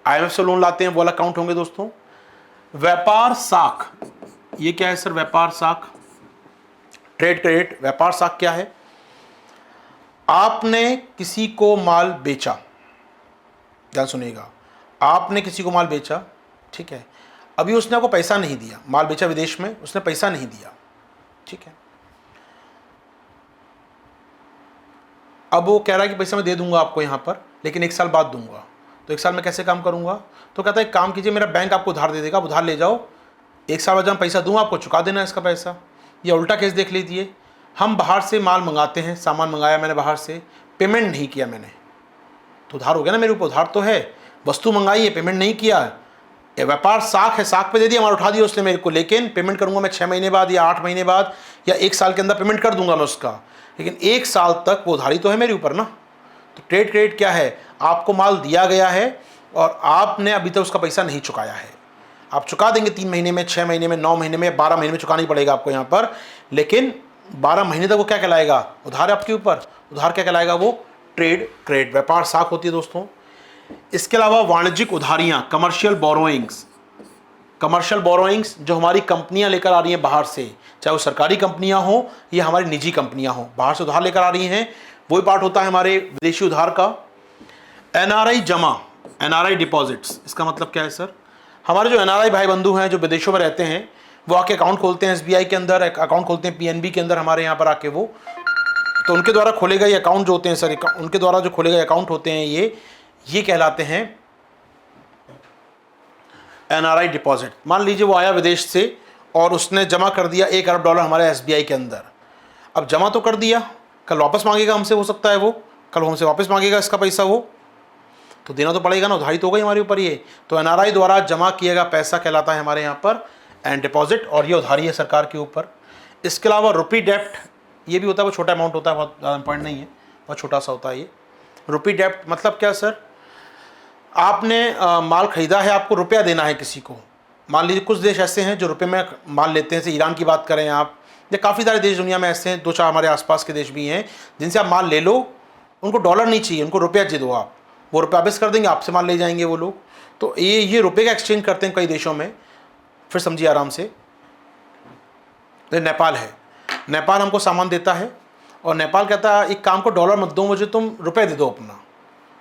IMF से लोन लाते हैं, वो अलग काउंट होंगे दोस्तों। व्यापार साख, ये क्या है सर? व्यापार साख, ट्रेड क्रेडिट। व्यापार साख क्या है? आपने किसी को माल बेचा, ध्यान सुनिएगा, आपने किसी को माल बेचा, ठीक है, अभी उसने आपको पैसा नहीं दिया, माल बेचा विदेश में, उसने पैसा नहीं दिया, ठीक है, अब वो कह रहा है कि पैसा मैं दे दूंगा आपको यहाँ पर, लेकिन 1 साल बाद दूंगा। तो 1 साल में कैसे काम करूंगा? तो कहता है एक काम कीजिए, मेरा बैंक आपको उधार दे देगा, आप उधार ले जाओ, 1 साल बाद जब पैसा दूंगा आपको चुका देना इसका पैसा। या उल्टा केस देख लीजिए, हम बाहर से माल मंगाते हैं, सामान मंगाया मैंने बाहर से, पेमेंट नहीं किया मैंने, तो उधार हो गया ना मेरे ऊपर, उधार तो है, वस्तु मंगाई है, पेमेंट नहीं किया है, ये व्यापार साख है, साख पे दे दिया, हमारा उठा दिया उसने मेरे को, लेकिन पेमेंट करूंगा मैं 6 महीने बाद या 8 महीने बाद या 1 साल के अंदर पेमेंट कर दूंगा मैं उसका, लेकिन 1 साल तक वो उधारी तो है मेरे ऊपर ना। तो ट्रेड क्रेडिट क्या है, आपको माल दिया गया है और आपने अभी तक उसका पैसा नहीं चुकाया है। आप चुका देंगे 3 महीने में, 6 महीने में, 9 महीने में, 12 महीने में चुकाना ही पड़ेगा आपको यहाँ पर, लेकिन 12 महीने तक वो क्या कहलाएगा, उधार आपके ऊपर। उधार क्या कहलाएगा, वो ट्रेड क्रेडिट, व्यापार साख होती है दोस्तों। इसके अलावा वाणिज्यिक उधारियाँ, कमर्शियल बोरोइंग्स, कमर्शियल बोरोइंग्स जो हमारी कंपनियां लेकर आ रही हैं बाहर से, चाहे वो सरकारी कंपनियां हो या हमारी निजी कंपनियां हो, बाहर से उधार लेकर आ रही हैं, वही पार्ट होता है हमारे विदेशी उधार का। एनआरआई जमा, एनआरआई डिपॉजिट्स, इसका मतलब क्या है सर, हमारे जो एनआरआई भाई बंधु हैं जो विदेशों में रहते हैं, वो आके अकाउंट खोलते हैं एसबीआई के अंदर, अकाउंट खोलते हैं पीएनबी के अंदर हमारे यहाँ पर आके, वो तो उनके द्वारा खोले गए अकाउंट जो होते हैं सर, उनके द्वारा जो खोले गए अकाउंट होते हैं ये कहलाते हैं एनआरआई डिपॉजिट। मान लीजिए वो आया विदेश से और उसने जमा कर दिया $1 अरब हमारे एसबीआई के अंदर। अब जमा तो कर दिया, कल वापस मांगेगा हमसे, हो सकता है वो कल हमसे वापस मांगेगा इसका पैसा, वो तो देना तो पड़ेगा ना, उधारी तो हो गई हमारे ऊपर ये। तो एनआरआई द्वारा जमा किया गया पैसा कहलाता है हमारे यहाँ पर एंड डिपॉजिट, और ये उधारी है सरकार के ऊपर। इसके अलावा रुपी डेप्ट, ये भी होता है, वो छोटा अमाउंट होता है, बहुत ज़्यादा इंपॉर्टेंट नहीं है, बहुत छोटा सा होता है ये। रुपी डेप्ट मतलब क्या सर, आपने माल खरीदा है, आपको रुपया देना है किसी को। मान लीजिए कुछ देश ऐसे हैं जो रुपये में माल लेते हैं, जैसे ईरान की बात करें आप, या काफ़ी सारे देश दुनिया में ऐसे हैं, 2-4 हमारे आसपास के देश भी हैं जिनसे आप माल ले लो, उनको डॉलर नहीं चाहिए, उनको रुपया दे दो आप, वो रुपया वापस कर देंगे, आपसे माल ले जाएंगे वो लोग। तो ये रुपये का एक्सचेंज करते हैं कई देशों में। फिर समझिए आराम से, नेपाल है, नेपाल हमको सामान देता है और नेपाल कहता है एक काम को, डॉलर मत दो मुझे, तुम रुपये दे दो अपना,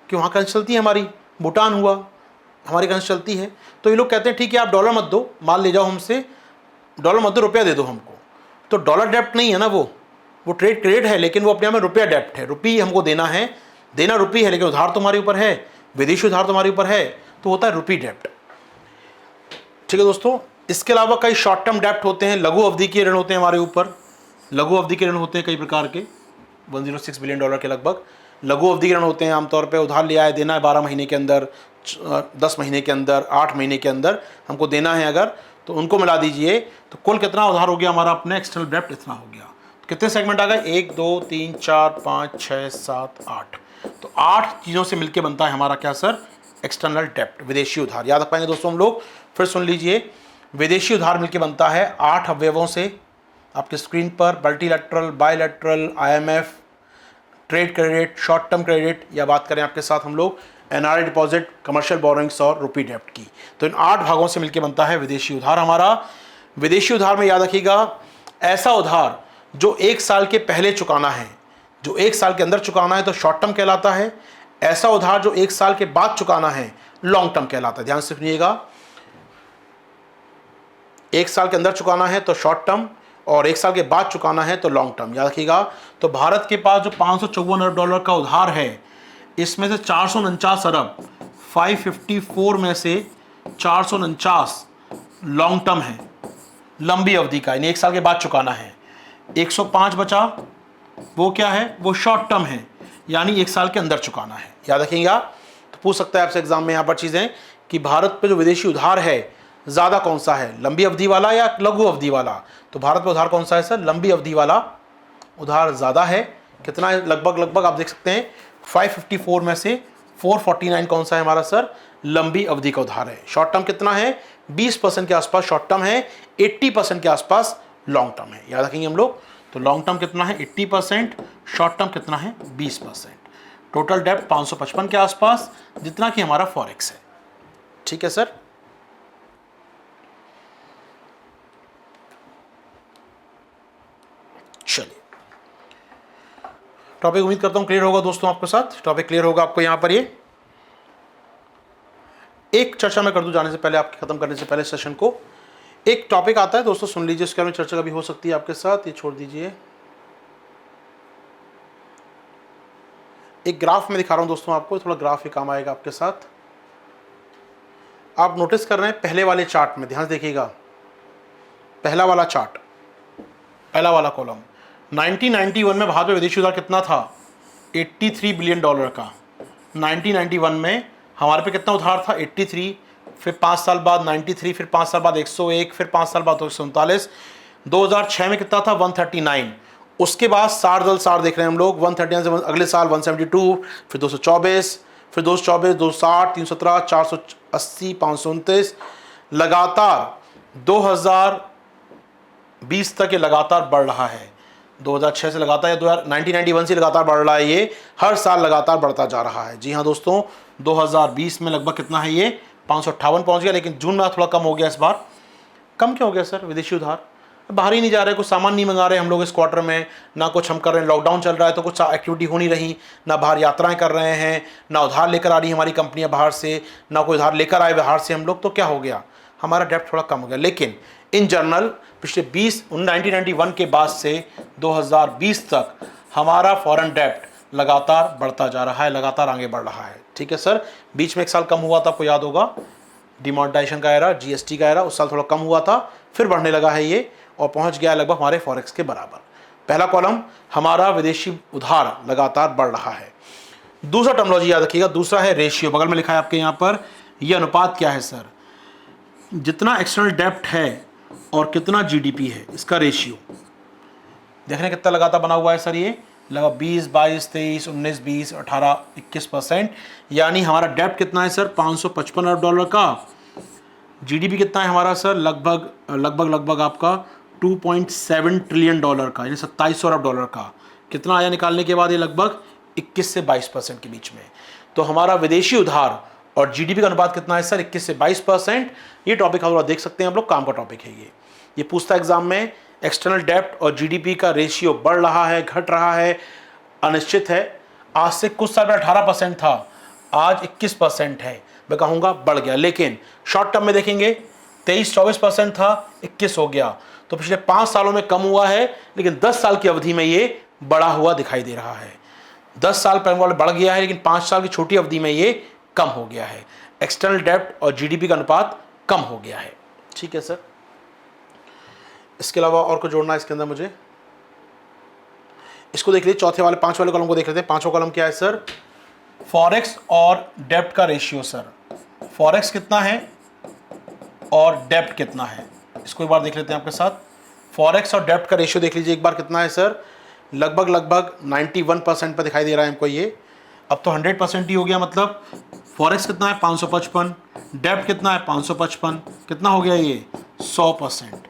कि वहाँ करेंसी चलती है हमारी। भूटान हुआ, हमारी करेंसी चलती है, तो ये लोग कहते हैं ठीक है आप डॉलर मत दो, माल ले जाओ हमसे, डॉलर मत दो, रुपया दे दो हमको। तो डॉलर डेप्ट नहीं है ना, वो ट्रेड क्रेडिट है, लेकिन वो अपने आप में रुपया डेप्ट है, रुपी हमको देना है, देना रुपी है, लेकिन उधार तुम्हारे ऊपर है, विदेशी उधार तुम्हारे ऊपर है, तो होता है रुपी डेप्ट। ठीक है दोस्तों। इसके अलावा कई शॉर्ट टर्म डेप्ट होते हैं, लघु अवधि के ऋण होते हैं हमारे ऊपर, लघु अवधि के ऋण होते हैं कई प्रकार के, $106 बिलियन के लगभग लघु अवधि के ऋण होते हैं। आमतौर पे उधार लिया है, देना है 12 महीने के अंदर, 10 महीने के अंदर, 8 महीने के अंदर हमको देना है अगर, तो उनको मिला दीजिए, तो कुल कितना उधार हो गया हमारा, अपने एक्सटर्नल डेप्ट इतना हो गया। तो कितने सेगमेंट आ गए, 1 2 3 4 5 6 7 8, तो 8 चीज़ों से मिलकर बनता है हमारा क्या सर, एक्सटर्नल डेप्ट, विदेशी उधार। याद रख पाएंगे दोस्तों हम लोग, फिर सुन लीजिए, विदेशी उधार मिलकर बनता है 8 अवयवों से, आपके स्क्रीन पर, multilateral, bilateral, IMF, trade credit, short term credit, या बात करें आपके साथ हम लोग एनआरआई डिपॉजिट, कमर्शियल बोरोइंग्स और रुपी डेप्ट की। तो इन 8 भागों से मिलकर बनता है विदेशी उधार हमारा। विदेशी उधार में याद रखिएगा, ऐसा उधार जो 1 साल के पहले चुकाना है, जो 1 साल के अंदर चुकाना है तो शॉर्ट टर्म कहलाता है। ऐसा उधार जो 1 साल के बाद चुकाना है लॉन्ग टर्म कहलाता है। ध्यान से सुनिएगा, 1 साल के अंदर चुकाना है तो शॉर्ट टर्म, और 1 साल के बाद चुकाना है तो लॉन्ग टर्म, याद रखिएगा। तो भारत के पास जो $554 अरब का उधार है, इसमें से 449 अरब, 554 में से 449 लॉन्ग टर्म है, लंबी अवधि का, यानी 1 साल के बाद चुकाना है। 105 बचा, वो क्या है, वो शॉर्ट टर्म है, यानी 1 साल के अंदर चुकाना है। याद रखिएगा। तो पूछ सकता है आपसे एग्जाम में यहाँ पर चीज़ें कि भारत पे जो विदेशी उधार है ज़्यादा कौन सा है, लंबी अवधि वाला या लघु अवधि वाला। तो भारत में उधार कौन सा है सर, लंबी अवधि वाला उधार ज़्यादा है। कितना है, लगभग आप देख सकते हैं 554 में से 449 कौन सा है हमारा सर, लंबी अवधि का उधार है। शॉर्ट टर्म कितना है, 20% के आसपास शॉर्ट टर्म है, 80% के आसपास लॉन्ग टर्म है। याद रखेंगे हम लोग। तो लॉन्ग टर्म कितना है 80%, शॉर्ट टर्म कितना है 20%। टोटल डेप्ट 555 के आसपास, जितना कि हमारा फॉरेक्स है। ठीक है सर। चलिए, टॉपिक उम्मीद करता हूं क्लियर होगा दोस्तों आपके साथ। टॉपिक क्लियर होगा आपको यहां पर। ये एक चर्चा मैं कर दूं जाने से पहले, आपके खत्म करने से पहले सेशन को। एक टॉपिक आता है दोस्तों, सुन लीजिए, उसके बारे में चर्चा कभी हो सकती है आपके साथ। ये छोड़ दीजिए, एक ग्राफ में दिखा रहा हूं दोस्तों आपको, थोड़ा ग्राफ ही काम आएगा आपके साथ। आप नोटिस कर रहे हैं पहले वाले चार्ट में, ध्यान से देखिएगा, पहला वाला चार्ट, पहला वाला कॉलम, 1991 में भारत में विदेशी उधार कितना था, $83 बिलियन का। 1991 में हमारे पे कितना उधार था 83, फिर 5 साल बाद 93, फिर 5 साल बाद 101, फिर 5 साल बाद 139, 2006 में कितना था 139, उसके बाद 60 दल 60 देख रहे हैं हम लोग, 139 से अगले साल 172, फिर 224, फिर 224, 260, 317, 480, 529, लगातार 2020 तक ये लगातार बढ़ रहा है। 2006 से लगातार, या 1991 से लगातार बढ़ रहा है, ये हर साल लगातार बढ़ता जा रहा है। जी हाँ दोस्तों, 2020 में लगभग कितना है ये 558 पहुंच गया, लेकिन जून में थोड़ा कम हो गया। इस बार कम क्यों हो गया सर? विदेशी उधार बाहर ही नहीं जा रहे, कुछ सामान नहीं मंगा रहे हम लोग इस क्वार्टर में, ना कुछ हम कर रहे हैं, लॉकडाउन चल रहा है तो कुछ एक्टिविटी हो नहीं रही, ना बाहर यात्राएं कर रहे हैं, ना उधार लेकर आ रही हमारी कंपनियां बाहर से, ना कोई उधार लेकर आए बाहर से हम लोग, तो क्या हो गया, हमारा डेप्ट थोड़ा कम हो गया। लेकिन इन जनरल पिछले 1991 के बाद से 2020 तक हमारा फॉरेन डेप्ट लगातार बढ़ता जा रहा है, लगातार आगे बढ़ रहा है। ठीक है सर, बीच में एक साल कम हुआ था, आपको याद होगा, डिमोनेटाइजेशन का एरा, जीएसटी का एरा, उस साल थोड़ा कम हुआ था, फिर बढ़ने लगा है ये और पहुंच गया लगभग हमारे फॉरेक्स के बराबर। पहला कॉलम हमारा विदेशी उधार लगातार बढ़ रहा है। दूसरा टर्मिनोलॉजी याद रखिएगा, दूसरा है रेशियो, बगल में लिखा है आपके यहाँ पर, ये अनुपात क्या है सर, जितना एक्सटर्नल डेप्ट है और कितना जीडीपी है, इसका रेशियो देखने कितना लगातार बना हुआ है सर, ये लगभग 20, 22, 23, 19, 20, 18, 21%, यानी हमारा डेप्ट कितना है सर 555 अरब डॉलर का, जीडीपी कितना है हमारा सर लगभग आपका 2.7 ट्रिलियन डॉलर का, यानी 2700 अरब डॉलर का। कितना आया निकालने के बाद? ये लगभग 21 से 22% के बीच में। तो हमारा विदेशी उधार और जीडीपी का अनुपात कितना है सर 21 से 22%। ये टॉपिक हम लोग देख सकते हैं, हम लोग काम का टॉपिक है ये पूछता है एग्जाम में, एक्सटर्नल डेप्ट और जीडीपी का रेशियो बढ़ रहा है, घट रहा है, अनिश्चित है। आज से कुछ साल पहले 18% था, आज 21% है, मैं कहूँगा बढ़ गया। लेकिन शॉर्ट टर्म में देखेंगे 23-24% था, 21 हो गया। तो पिछले 5 सालों में कम हुआ है, लेकिन 10 साल की अवधि में ये बढ़ा हुआ दिखाई दे रहा है। 10 साल पहले बढ़ गया है, लेकिन 5 साल की छोटी अवधि में ये कम हो गया है। एक्सटर्नल डेप्ट और जीडीपी का अनुपात कम हो गया है। ठीक है सर, इसके अलावा और कुछ जोड़ना है इसके अंदर मुझे? इसको देख लीजिए, चौथे वाले 5 वाले कॉलम को देख लेते हैं। 5वां कॉलम क्या है सर? फॉरेक्स और डेप्ट का रेशियो सर, फॉरेक्स कितना है और डेप्ट कितना है, इसको एक बार देख लेते हैं आपके साथ। फॉरेक्स और डेप्ट का रेशियो देख लीजिए एक बार, कितना है सर? लगभग 91% पर दिखाई दे रहा है हमको ये। अब तो 100% ही हो गया, मतलब फॉरेक्स कितना है 555, डेप्ट कितना है 555, कितना हो गया ये 100%।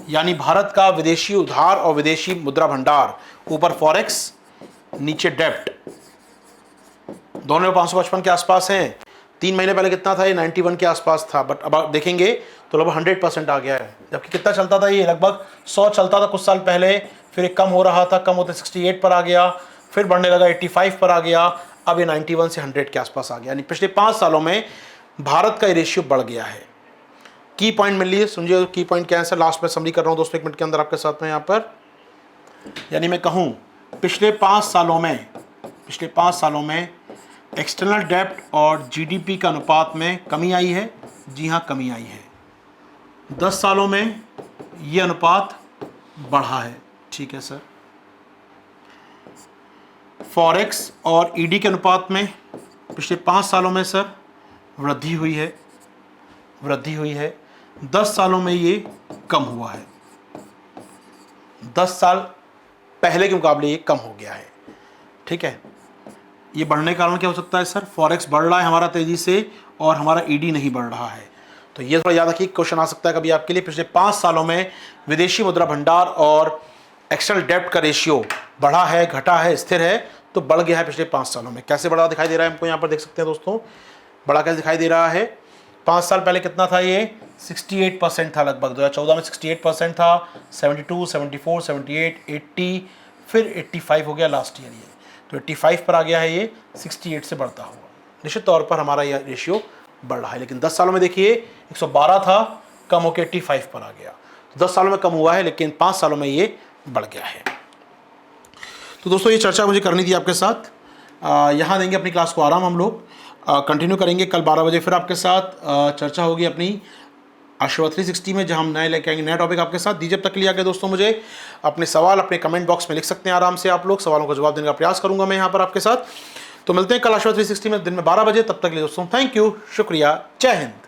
यानी भारत का विदेशी उधार और विदेशी मुद्रा भंडार, ऊपर फॉरेक्स नीचे डेप्ट, दोनों 555 के आसपास हैं। 3 महीने पहले कितना था ये? 91 के आसपास था, बट अब आप देखेंगे तो लगभग 100% आ गया है। जबकि कितना चलता था ये? लगभग 100 चलता था कुछ साल पहले, फिर ये कम हो रहा था, कम होते 68 पर आ गया, फिर बढ़ने लगा 85 पर आ गया, अब ये 91 से 100 के आसपास आ गया। यानी पिछले 5 सालों में भारत का ये रेशियो बढ़ गया है। की पॉइंट मिल लिए, सुनिए की पॉइंट क्या है सर, लास्ट में समरी कर रहा हूँ दोस्तों 1 मिनट के अंदर आपके साथ में यहाँ पर। यानी मैं कहूँ पिछले 5 सालों में एक्सटर्नल डेप्ट और जीडीपी का अनुपात में कमी आई है। जी हाँ, कमी आई है। 10 सालों में ये अनुपात बढ़ा है। ठीक है सर। फॉरेक्स और ईडी के अनुपात में पिछले 5 सालों में सर वृद्धि हुई है। 10 सालों में ये कम हुआ है। 10 साल पहले के मुकाबले ये कम हो गया है। ठीक है, ये बढ़ने का कारण क्या हो सकता है सर? फॉरेक्स बढ़ रहा है हमारा तेजी से और हमारा ईडी नहीं बढ़ रहा है। तो ये थोड़ा याद रखिए, क्वेश्चन आ सकता है कभी आपके लिए। पिछले 5 सालों में विदेशी मुद्रा भंडार और एक्सटर्नल डेप्ट का रेशियो बढ़ा है, घटा है, स्थिर है? तो बढ़ गया है पिछले 5 सालों में। कैसे बढ़ा दिखाई दे रहा है हमको यहाँ पर देख सकते हैं दोस्तों, बड़ा कैसे दिखाई दे रहा है। 5 साल पहले कितना था ये? 68% था लगभग। 2014 में 68% था, 72, 74, 78, 80, फिर 85 हो गया लास्ट ईयर ये। तो 85 पर आ गया है ये, 68 से बढ़ता हुआ। निश्चित तौर पर हमारा यह रेशियो बढ़ रहा है। लेकिन 10 सालों में देखिए 112 था, कम होकर 85 पर आ गया। तो 10 सालों में कम हुआ है, लेकिन 5 सालों में ये बढ़ गया है। तो दोस्तों ये चर्चा मुझे करनी थी आपके साथ। यहाँ देंगे अपनी क्लास को आराम, हम लोग कंटिन्यू करेंगे कल 12 बजे फिर आपके साथ चर्चा होगी अपनी आशीर्वाद 360 में, जहाँ हम नए लेके आएंगे नया टॉपिक आपके साथ। दीजिए अब तक के लिए आगे दोस्तों मुझे अपने सवाल अपने कमेंट बॉक्स में लिख सकते हैं आराम से आप लोग, सवालों का जवाब देने का प्रयास करूंगा मैं यहाँ पर आपके साथ। तो मिलते हैं कल आशीर्वाद 360 में दिन में 12 बजे। तब तक के लिए दोस्तों थैंक यू, शुक्रिया, जय हिंद।